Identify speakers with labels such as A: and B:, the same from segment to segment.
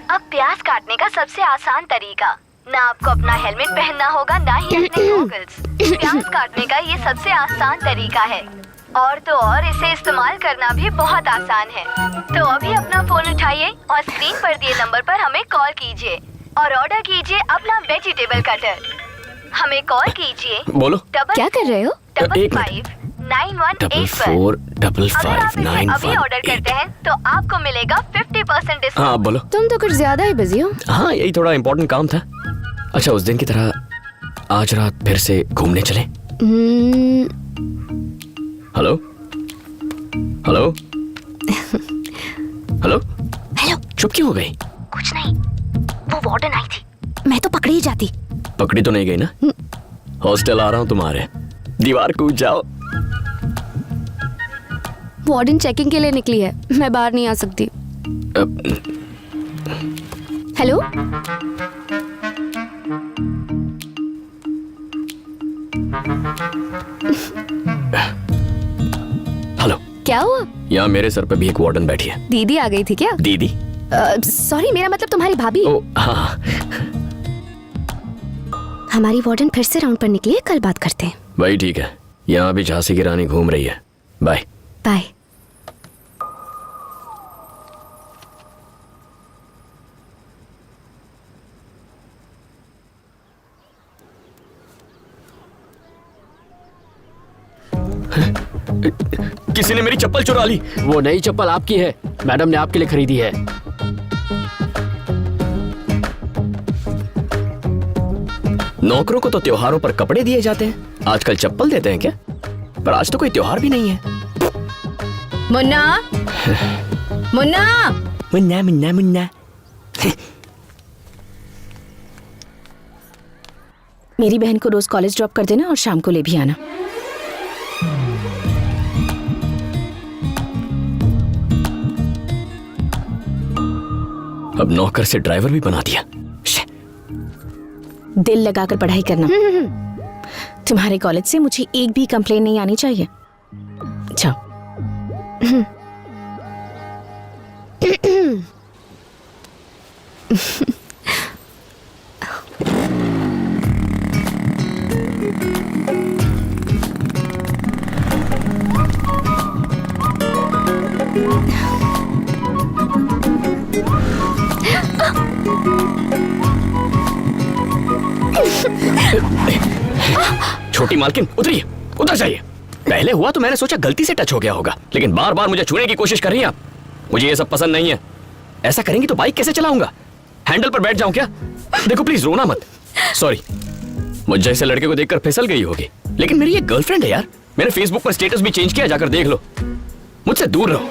A: अब प्याज काटने का सबसे आसान तरीका, ना आपको अपना हेलमेट पहनना होगा ना ही अपने गॉगल्स। प्याज काटने का ये सबसे आसान तरीका है और तो और इसे इस्तेमाल करना भी बहुत आसान है। तो अभी अपना फोन उठाइए और स्क्रीन पर दिए नंबर पर हमें कॉल कीजिए और ऑर्डर कीजिए अपना वेजिटेबल कटर। हमें कॉल कीजिए।
B: बोलो
A: क्या कर रहे हो?
B: 5551845591।
A: अभी ऑर्डर करते हैं तो आपको मिलेगा 50% डिस्काउंट।
B: हाँ बोलो।
C: तुम तो कुछ ज्यादा ही बिजी हो।
B: हाँ यही थोड़ा इम्पोर्टेंट काम था। अच्छा उस दिन की तरह आज रात फिर से घूमने चले? Hello hello hello
C: hello.
B: चुप क्यों हो गई?
A: कुछ नहीं, वो वार्डन आई थी।
C: मैं तो पकड़ी ही जाती।
B: पकड़ी तो नहीं गई ना? हॉस्टल आ रहा हूँ तुम्हारे, दीवार कूद जाओ।
C: वार्डन चेकिंग के लिए निकली है, मैं बाहर नहीं आ सकती। Hello
B: hello.
C: क्या हुआ?
B: यहाँ मेरे सर पे भी एक वार्डन बैठी है।
C: दीदी आ गई थी क्या?
B: दीदी?
C: सॉरी, मेरा मतलब तुम्हारी भाभी।
B: ओ हाँ।
C: हमारी वार्डन फिर से राउंड पर निकली है, कल बात करते हैं।
B: भाई ठीक है, यहाँ भी झांसी की रानी घूम रही है। Bye
C: bye.
B: किसी ने मेरी चप्पल चुरा ली।
D: वो नई चप्पल आपकी है, मैडम ने आपके लिए खरीदी है।
B: नौकरों को तो त्योहारों पर कपड़े दिए जाते हैं, आजकल चप्पल देते हैं क्या? पर आज तो कोई त्योहार भी नहीं है।
C: मुन्ना मुन्ना
B: मुन्ना मुन्ना मुन्ना।
C: मेरी बहन को रोज कॉलेज ड्रॉप कर देना और शाम को ले भी आना।
B: अब नौकर से ड्राइवर भी बना दिया।
C: दिल लगाकर पढ़ाई करना। तुम्हारे कॉलेज से मुझे एक भी कंप्लेन नहीं आनी चाहिए। जाओ।
B: छोटी मालकिन उतरिए, उतर जाइए। पहले हुआ तो मैंने सोचा गलती से टच हो गया होगा, लेकिन बार बार मुझे छूने की कोशिश कर रही हैं आप। मुझे ये सब पसंद नहीं है। ऐसा करेंगी तो बाइक कैसे चलाऊंगा? हैंडल पर बैठ जाऊं क्या? देखो प्लीज रोना मत। सॉरी, मुझ जैसे लड़के को देखकर फिसल गई होगी, लेकिन मेरी एक गर्लफ्रेंड है यार। मैंने फेसबुक पर स्टेटस भी चेंज किया, जाकर देख लो। मुझसे दूर रहो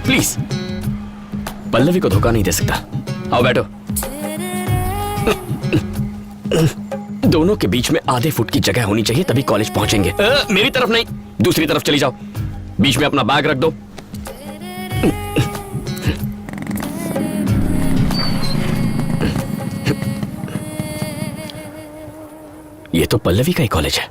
B: प्लीज। पल्लवी को धोखा नहीं दे सकता। आओ बैठो। दोनों के बीच में आधे फुट की जगह होनी चाहिए, तभी कॉलेज पहुंचेंगे। मेरी तरफ नहीं, दूसरी तरफ चली जाओ। बीच में अपना बैग रख दो। ये तो पल्लवी का ही कॉलेज है।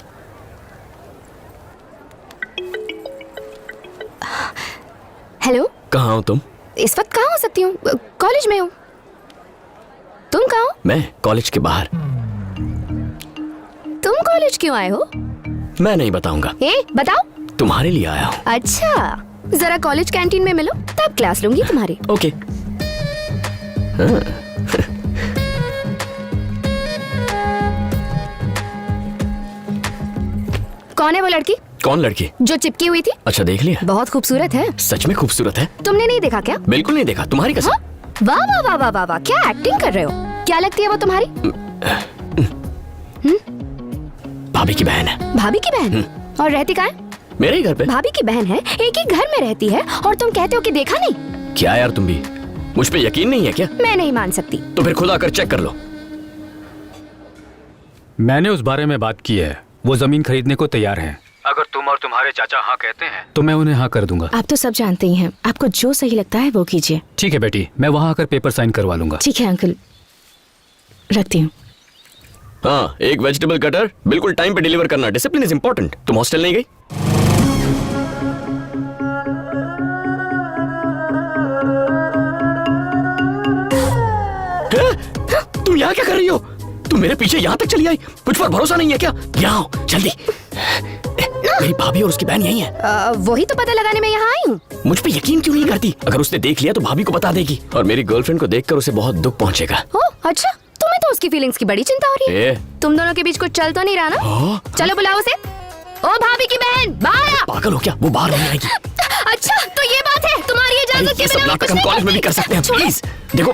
C: हेलो।
B: कहाँ हो तुम?
C: इस वक्त कहाँ हो सकती हूँ? कॉलेज में हूँ। तुम कहाँ हो?
B: मैं कॉलेज के बाहर।
C: तुम कॉलेज क्यों आए हो?
B: मैं नहीं बताऊंगा।
C: बताओ।
B: तुम्हारे लिए आया हूँ।
C: अच्छा, जरा कॉलेज कैंटीन में मिलो, तब क्लास लूंगी तुम्हारी।
B: ओके। हाँ।
C: कौन है वो लड़की?
B: कौन लड़की?
C: जो चिपकी हुई थी।
B: अच्छा देख लिया?
C: बहुत खूबसूरत है।
B: सच में खूबसूरत है?
C: तुमने नहीं देखा क्या?
B: बिल्कुल नहीं देखा, तुम्हारी कसम।
C: वाह वाह वाह वाह वाह वाह, क्या एक्टिंग कर रहे हो? क्या लगती है वो तुम्हारी?
B: भाभी की बहन है।
C: भाभी की बहन? और रहती कहाँ है?
B: मेरे ही घर पे।
C: भाभी की बहन है, एक ही घर में रहती है, और तुम कहते हो कि देखा नहीं?
B: क्या यार तुम भी, मुझ पे यकीन नहीं है क्या?
C: मैं नहीं मान सकती।
B: तो फिर खुद आकर चेक कर लो।
E: मैंने उस बारे में बात की है, वो जमीन खरीदने को तैयार हैं। अगर तुम और तुम्हारे चाचा हाँ कहते हैं तो मैं उन्हें हाँ कर दूंगा।
C: आप तो सब जानते ही हैं, आपको जो सही लगता है वो कीजिए।
E: ठीक है बेटी, मैं वहाँ आकर पेपर साइन करवा लूंगा।
C: ठीक है अंकल, रखती हूँ।
B: हाँ, एक वेजिटेबल कटर बिल्कुल टाइम पे डिलीवर करना। Discipline is important. तुम हॉस्टल नहीं गई? तुम यहाँ क्या कर रही हो? तुम मेरे पीछे यहाँ तक चली आई? मुझ पर भरोसा नहीं है क्या? यहाँ आओ जल्दी। मेरी भाभी और उसकी बहन यही है।
C: वही तो पता लगाने में यहाँ आई हूँ।
B: मुझ पे यकीन क्यों नहीं करती? अगर उसने देख लिया तो भाभी को बता देगी और मेरी गर्लफ्रेंड को देखकर उसे बहुत दुख पहुंचेगा।
C: अच्छा, तुम्हें तो उसकी फीलिंग्स की बड़ी चिंता हो रही है। तुम दोनों के बीच कुछ चल तो नहीं रहा ना? चलो बुलाओ उसे। ओ भाभी की बहन, बाहर आ।
B: पागल हो क्या? वो बाहर नहीं आएगी।
C: अच्छा तो ये बात है, तुम्हारी इजाजत के बिना
B: नाटक हम कॉलेज में भी कर सकते हैं। प्लीज देखो,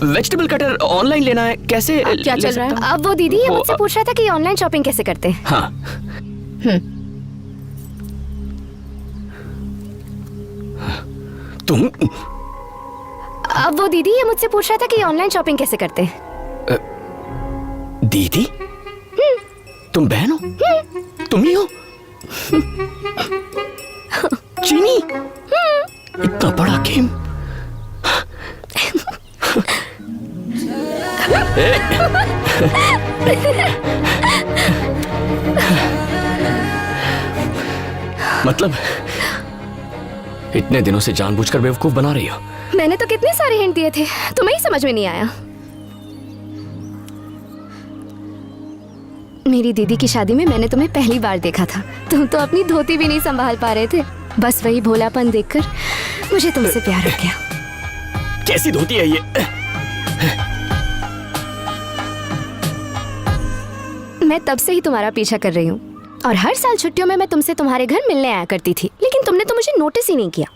B: वेजिटेबल कटर ऑनलाइन लेना है, कैसे?
C: क्या चल रहा है? अब वो दीदी ये मुझसे पूछ रहा था कि ऑनलाइन शॉपिंग कैसे करते हैं।
B: हाँ। तुम
C: अब वो दीदी ये मुझसे पूछ रहा था कि ऑनलाइन शॉपिंग कैसे करते हैं।
B: दीदी? तुम बहन हो? तुम ही हो? चीनी? इतना बड़ा गेम? मतलब इतने दिनों से जानबूझकर बेवकूफ बना रही हो?
C: मैंने तो कितने सारे हिंट दिए थे, तुम्हें ही समझ में नहीं आया। मेरी दीदी की शादी में मैंने तुम्हें पहली बार देखा था। तुम तो अपनी धोती भी नहीं संभाल पा रहे थे। बस वही भोलापन देखकर मुझे तुमसे प्यार हो गया।
B: कैसी धोती है ये?
C: मैं तब से ही तुम्हारा पीछा कर रही हूँ और हर साल छुट्टियों में मैं तुमसे तुम्हारे घर मिलने आया करती थी, लेकिन तुमने तो मुझे नोटिस ही नहीं किया।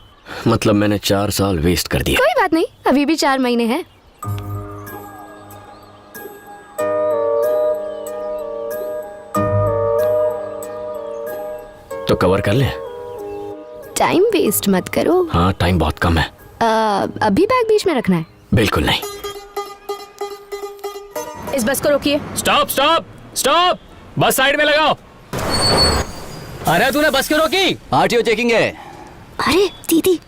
B: मतलब मैंने 4 साल वेस्ट कर दिया।
C: कोई बात नहीं, अभी भी 4 महीने हैं।
B: तो कवर कर ले।
C: टाइम वेस्ट मत करो।
B: हाँ, टाइम बहुत कम है।
C: अभी बैग बीच में रखना है?
B: बिल्कुल नहीं।
C: इस बस को रोकिए।
D: स्टॉप स्टॉप स्टॉप, बस साइड में लगाओ। अरे तूने बस क्यों रोकी? आरटीओ चेकिंग है।
C: अरे दीदी।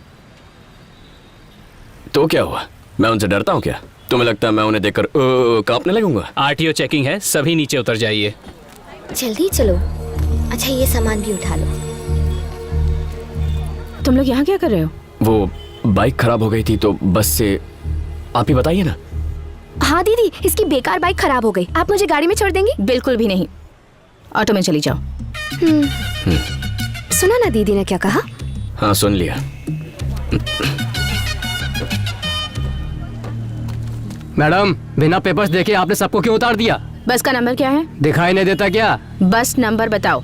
B: तो क्या हुआ? मैं उनसे डरता हूँ क्या? तुम्हें लगता है मैं उन्हें देखकर कांपने लगूंगा?
D: आरटीओ चेकिंग है, सभी नीचे उतर जाइए।
C: जल्दी चलो। अच्छा ये सामान भी उठा लो। तुम लोग यहाँ क्या कर रहे हो?
B: वो बाइक खराब हो गई थी तो बस से। आप ही बताइए ना।
C: हाँ दीदी, इसकी बेकार बाइक खराब हो गई। आप मुझे गाड़ी में छोड़ देंगी? बिल्कुल भी नहीं, ऑटो में चली जाओ। सुना ना दीदी ने क्या कहा?
B: हाँ सुन लिया।
D: मैडम, बिना पेपर्स देखे आपने सबको क्यों उतार दिया?
C: बस का नंबर क्या है?
D: दिखाई नहीं देता क्या?
C: बस नंबर बताओ।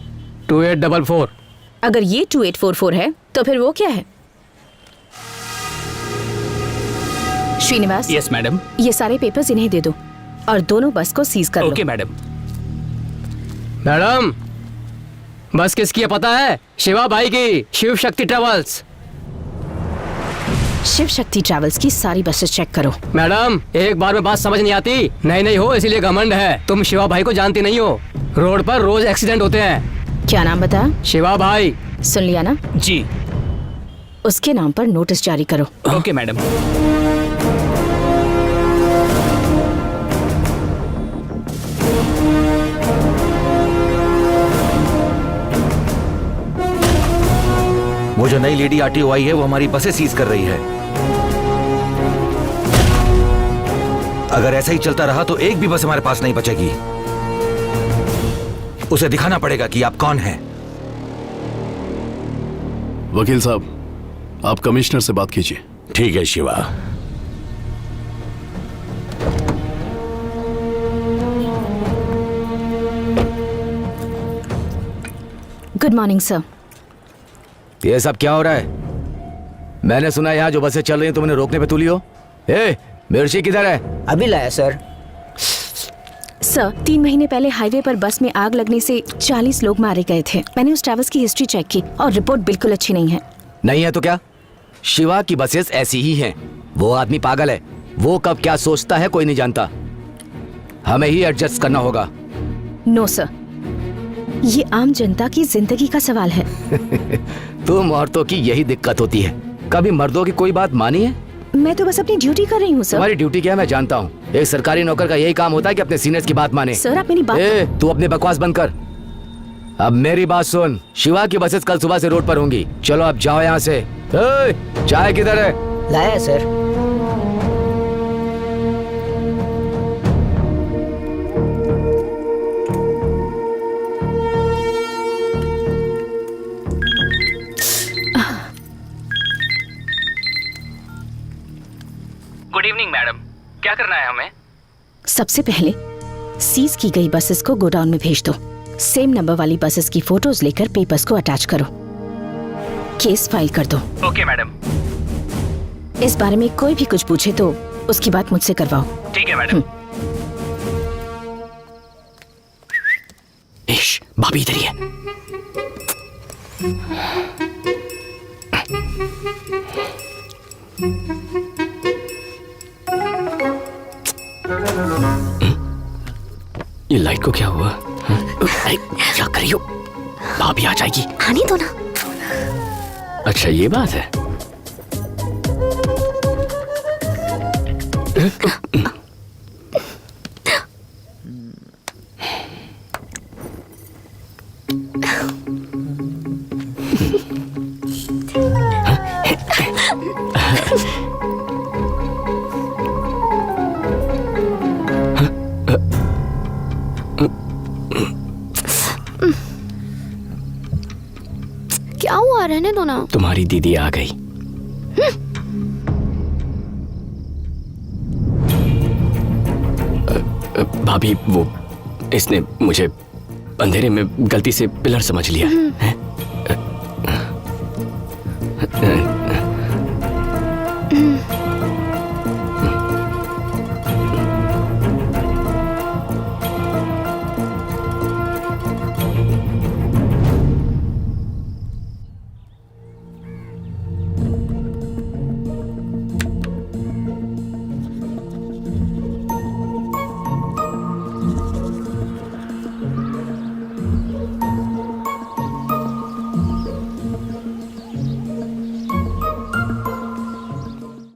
D: 2844।
C: अगर ये 2844 है तो फिर वो क्या है? श्रीनिवास।
D: Yes madam.
C: ये सारे पेपर्स इन्हें दे दो और दोनों बस को सीज कर लो।
D: Okay madam. मैडम, बस किसकी है पता है? शिवा भाई की, शिव शक्ति ट्रेवल्स।
C: शिव शक्ति ट्रैवल्स की सारी बसेस चेक करो।
D: मैडम, एक बार में बात समझ नहीं आती। नहीं हो इसीलिए घमंड है। तुम शिवा भाई को जानती नहीं हो। रोड पर रोज एक्सीडेंट होते हैं।
C: क्या नाम बताया?
D: शिवा भाई।
C: सुन लिया ना?
D: जी।
C: उसके नाम पर नोटिस जारी करो।
D: Okay madam.
F: वो जो नई लेडी आरटीओ आई है वो हमारी बसें सीज कर रही है। अगर ऐसा ही चलता रहा तो एक भी बस हमारे पास नहीं बचेगी। उसे दिखाना पड़ेगा कि आप कौन हैं।
G: वकील साहब, आप कमिश्नर से बात कीजिए।
F: ठीक है शिवा।
C: Good morning sir.
F: ये सब क्या हो रहा है? मैंने सुना यहाँ जो बसें चल रही हैं तुमने रोकने पे तुली हो। ए, मिर्ची किधर है?
H: अभी लाया सर।
C: सर 3 महीने पहले हाईवे पर बस में आग लगने से 40 लोग मारे गए थे। मैंने उस ट्रैवल्स की हिस्ट्री चेक की और रिपोर्ट बिल्कुल अच्छी नहीं है।
F: नहीं है तो क्या? शिवा की बसेस ऐसी ही हैं। वो आदमी पागल है। वो कब क्या सोचता है कोई नहीं जानता। हमें ही एडजस्ट करना होगा।
C: नो सर, ये आम जनता की जिंदगी का सवाल है।
F: तुम औरतों की यही दिक्कत होती है। कभी मर्दों की कोई बात मानी है?
C: मैं तो बस अपनी ड्यूटी कर रही हूँ सर।
F: तुम्हारी ड्यूटी क्या है मैं जानता हूँ। एक सरकारी नौकर का यही काम होता है कि अपने सीनियर्स की बात माने।
C: सर आप मेरी बात।
F: तू अपनी बकवास बंद कर। अब मेरी बात सुन। शिवा की बसेस कल सुबह से रोड पर होंगी। चलो अब जाओ यहाँ से। चाय किधर है?
H: लाया सर। गुड इवनिंग मैडम, क्या करना है हमें?
I: सबसे पहले सीज की गई बसेस को गोडाउन में भेज दो। सेम नंबर वाली बसेस की फोटोज लेकर पेपर्स को अटैच करो। केस फाइल कर दो।
H: Okay madam.
I: इस बारे में कोई भी कुछ पूछे तो उसकी बात मुझसे करवाओ।
H: ठीक है मैडम।
B: इश, भाभी इधर ही है। ये लाइट को क्या हुआ? अरे क्या कर रही हो? भाभी आ जाएगी।
C: आने दो ना।
B: अच्छा ये बात है।
C: क्या हुआ, रहने दो ना।
B: तुम्हारी दीदी आ गई। भाभी वो इसने मुझे अंधेरे में गलती से पिलर समझ लिया है।